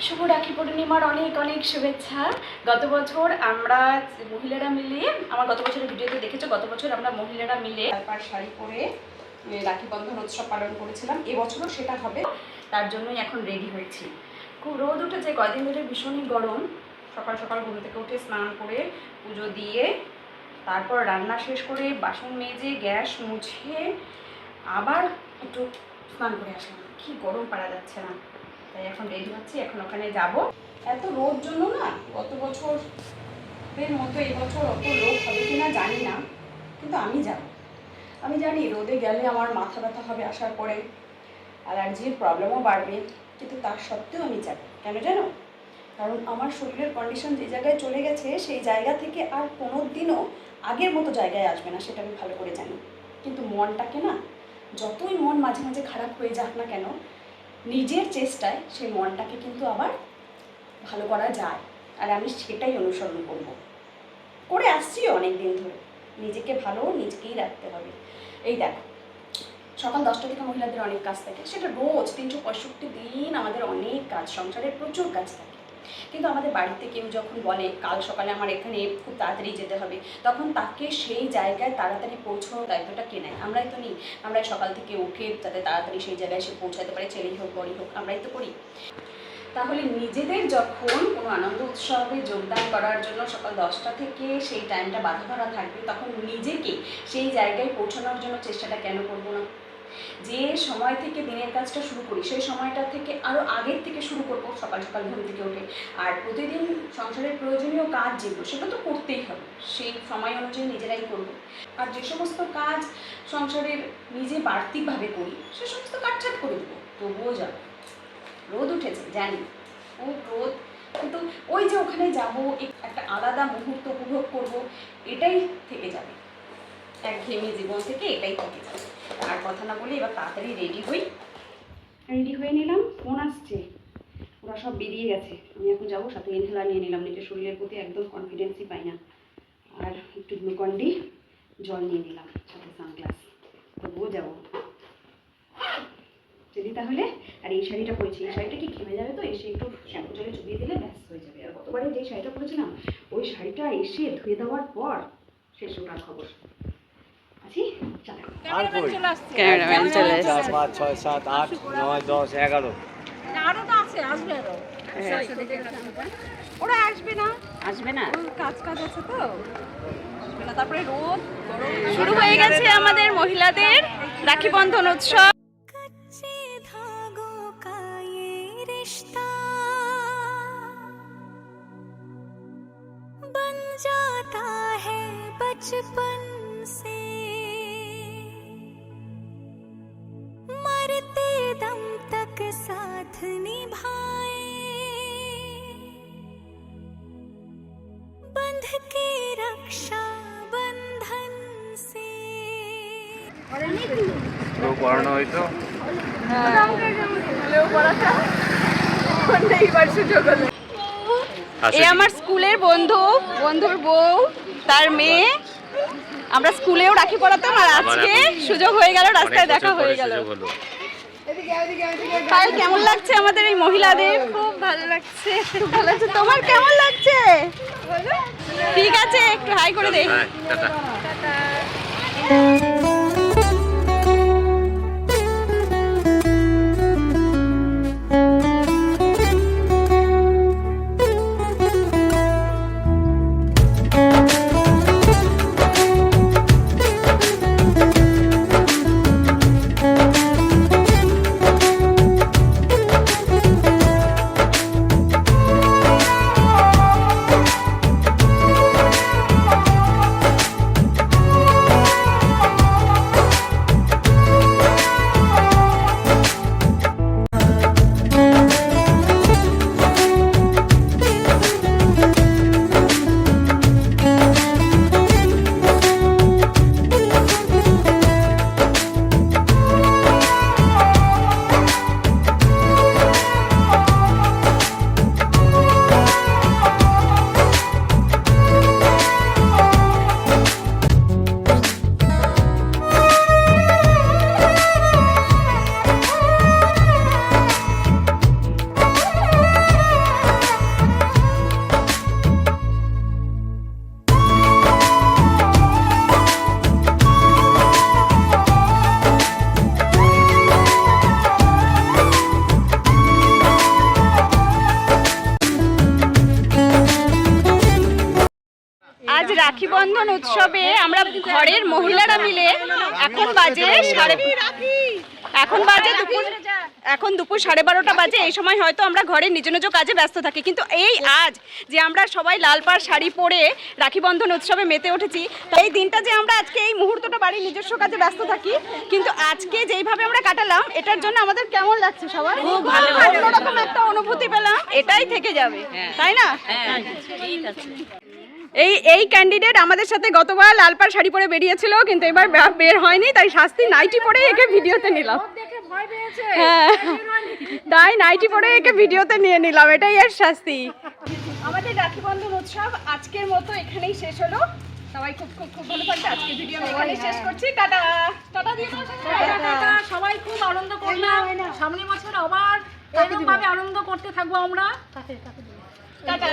শুভ রাখি পূর্ণিমার অনেক অনেক শুভেচ্ছা। গত বছর আমরা মহিলারা মিলে, আমার গত বছরের ভিডিওতে দেখেছো, গত বছর আমরা মহিলারা মিলে পাড় শাড়ি পরে রাখি বন্ধন উৎসব পালন করেছিলাম। এবছরও সেটা হবে, তার জন্যই এখন রেডি হয়েছি। খুব রোদ উঠেছে কয়দিন ধরে, ভীষণই গরম। সকাল সকাল ঘুম থেকে উঠে স্নান করে পুজো দিয়ে তারপর রান্না শেষ করে বাসন মেজে গ্যাস মুছে আবার একটু স্নান করে আসলাম। কি গরম পারা যাচ্ছে না, তাই এখন রেডি হচ্ছি, এখন ওখানে যাব। এত রোদ জন্য না গত বছরের মতো এবছর অত লোক হবে কিনা জানি না, কিন্তু আমি যাব। আমি জানি রোদে গেলে আমার মাথা ব্যথা হবে, আসার পরে অ্যালার্জির প্রবলেমও বাড়বে, কিন্তু তার সত্ত্বেও আমি যাব। কেন জানো? কারণ আমার শরীরের কন্ডিশন যে জায়গায় চলে গেছে সেই জায়গা থেকে আর কোনো দিনও আগের মতো জায়গায় আসবে না, সেটা আমি ভালো করে জানি। কিন্তু মনটাকে না, যতই মন মাঝে মাঝে খারাপ হয়ে যাক না কেন, নিজের চেষ্টায় সেই মনটাকে কিন্তু আবার ভালো করা যায়। আর আমি সেটাই অনুসরণ করে আসছিও অনেক দিন ধরে। নিজেকে ভালো নিজেকেই রাখতে হবে। এই দেখো, সকাল 10টা থেকে মহিলাদের অনেক কাজ থাকে, সেটা রোজ 365 দিন আমাদের অনেক কাজ, সংসারের প্রচুর কাজ থাকে। কিন্তু আমাদের বাড়িতে কেউ যখন বলে কাল সকালে আমার এখানে খুব তাড়াতাড়ি যেতে হবে, তখন তাকে সেই জায়গায় তাড়াতাড়ি পৌঁছানোর দায়িত্বটা কে নেয়? আমরাই তো নিই। আমরাই সকাল থেকে উঠে যাতে তাড়াতাড়ি সেই জায়গায় সে পৌঁছাতে পারে, ছেলেই হোক বড়ই হোক, আমরাই তো করি। তাহলে নিজেদের যখন কোনো আনন্দ উৎসবে যোগদান করার জন্য সকাল 10টা থেকে সেই টাইমটা বাধা ধরা থাকবে, তখন নিজেকে সেই জায়গায় পৌঁছানোর জন্য চেষ্টাটা কেন করবো না? যে সময় থেকে দিনের কাজটা শুরু করি সেই সময়টা থেকে আরও আগের থেকে শুরু করবো, সকাল সকাল ঘুম থেকে উঠে। আর প্রতিদিন সংসারের প্রয়োজনীয় কাজ যেগুলো, সেগুলো তো করতেই হবে, সেই সময় অনুযায়ী নিজেরাই করবো। আর যে সমস্ত কাজ সংসারের নিজে বাড়তিভাবে করি, সে সমস্ত কাটছাট করে দেবো। তবুও যাবো। রোদ উঠেছে জানি, খুব রোদ, কিন্তু ওই যে ওখানে যাবো, একটা আলাদা মুহূর্ত উপভোগ করবো, এটাই থেকে যাবে। একঘেয়েমি জীবন থেকে এটাই থেকে যাবে। আর কথা না বলে এবার তাড়াতাড়ি রেডি হয়ে নিলাম। ফোন আসছে, ওরা সব বেরিয়ে গেছে। আমি এখন যাবো, সাথে ইনহেলার নিয়ে নিলাম, নিজের শরীরের প্রতি একদম কনফিডেন্সই পাই না। আর একটু গ্লুকন্ডি জল নিয়ে নিলাম, সাথে সানগ্লাস। তবুও যাবো যদি তাহলে। আর এই শাড়িটা পরেছি, এই শাড়িটা কি ঘেমে যাবে, তো এসে একটু শ্যাম্পু জলে চুবিয়ে দিলে ব্যাস হয়ে যাবে। আর গতবারে যে শাড়িটা পরেছিলাম, ওই শাড়িটা এসে ধুয়ে দেওয়ার পর শেষ ওটার খবর। আছি, ক্যামেরাম্যান চলে আসছে। 4, 5, 6, 7, 8, 9, 10, 11। আরো তো আছে, আসবে আরো। ওরা আসবে না, কাজ আছে তো। তারপরে রোদ শুরু হয়ে গেছে আমাদের মহিলাদের রাখি বন্ধন উৎসব। बन जाता है बचपन से, मरते दम तक साथ निभाए, बंध के रक्षा बंधन से। লোক পড়ানো হয়তো এই আমার স্কুলের বন্ধুর বউ, তার মেয়ে। আমরা স্কুলেও রাখি পড়াতাম, আর আজকে সুযোগ হয়ে গেল, রাস্তায় দেখা হয়ে গেল। পায়েল, কেমন লাগছে আমাদের এই মহিলাদের? খুব ভালো লাগছে। তোমার কেমন লাগছে? ঠিক আছে, একটু হাই করে দেই। বন্ধন উৎসবে আমরা ঘরের মহিলারা মিলে এখন বাজে দুপুর 12:30 বাজে। এই সময় হয়তো আমরা ঘরের নিজ নিজ কাজে ব্যস্ত থাকি, কিন্তু এই আজ যে আমরা সবাই লাল পাড় শাড়ি পরে রাখি বন্ধন উৎসবে মেতে উঠেছি, এই দিনটা যে আমরা আজকে এই মুহূর্তটা বাড়ির নিজস্ব কাজে ব্যস্ত থাকি, কিন্তু আজকে যেইভাবে আমরা কাটালাম এটার জন্য আমাদের কেমন লাগছে সবার? খুব ভালো, অন্যরকম একটা অনুভূতি পেলাম, এটাই থেকে যাবে, তাই না? এই ক্যান্ডিডেট আমাদের সাথে গতবার লাল পাড় শাড়ি পরে বেরিয়েছিল, কিন্তু এবার বের হয়নি, তাই শাস্তি নাইটি পরে একে ভিডিওতে নিলাম। হ্যাঁ, তাই নাইটি পরে একে ভিডিওতে নিয়ে নিলাম, এটাই এর শাস্তি। আমাদের রাখি বন্ধন উৎসব আজকের মতো এখানেই শেষ হলো। সবাই খুব খুব খুব ভালো থাকবে। আজকের ভিডিও আমি এখানেই শেষ করছি। টাটা টাটা দিয়ে দাও সবাই। সবাই খুব আনন্দ করলাম, সামনের বছর আবার এরকম ভাবে আনন্দ করতে থাকবো আমরা। টাটা।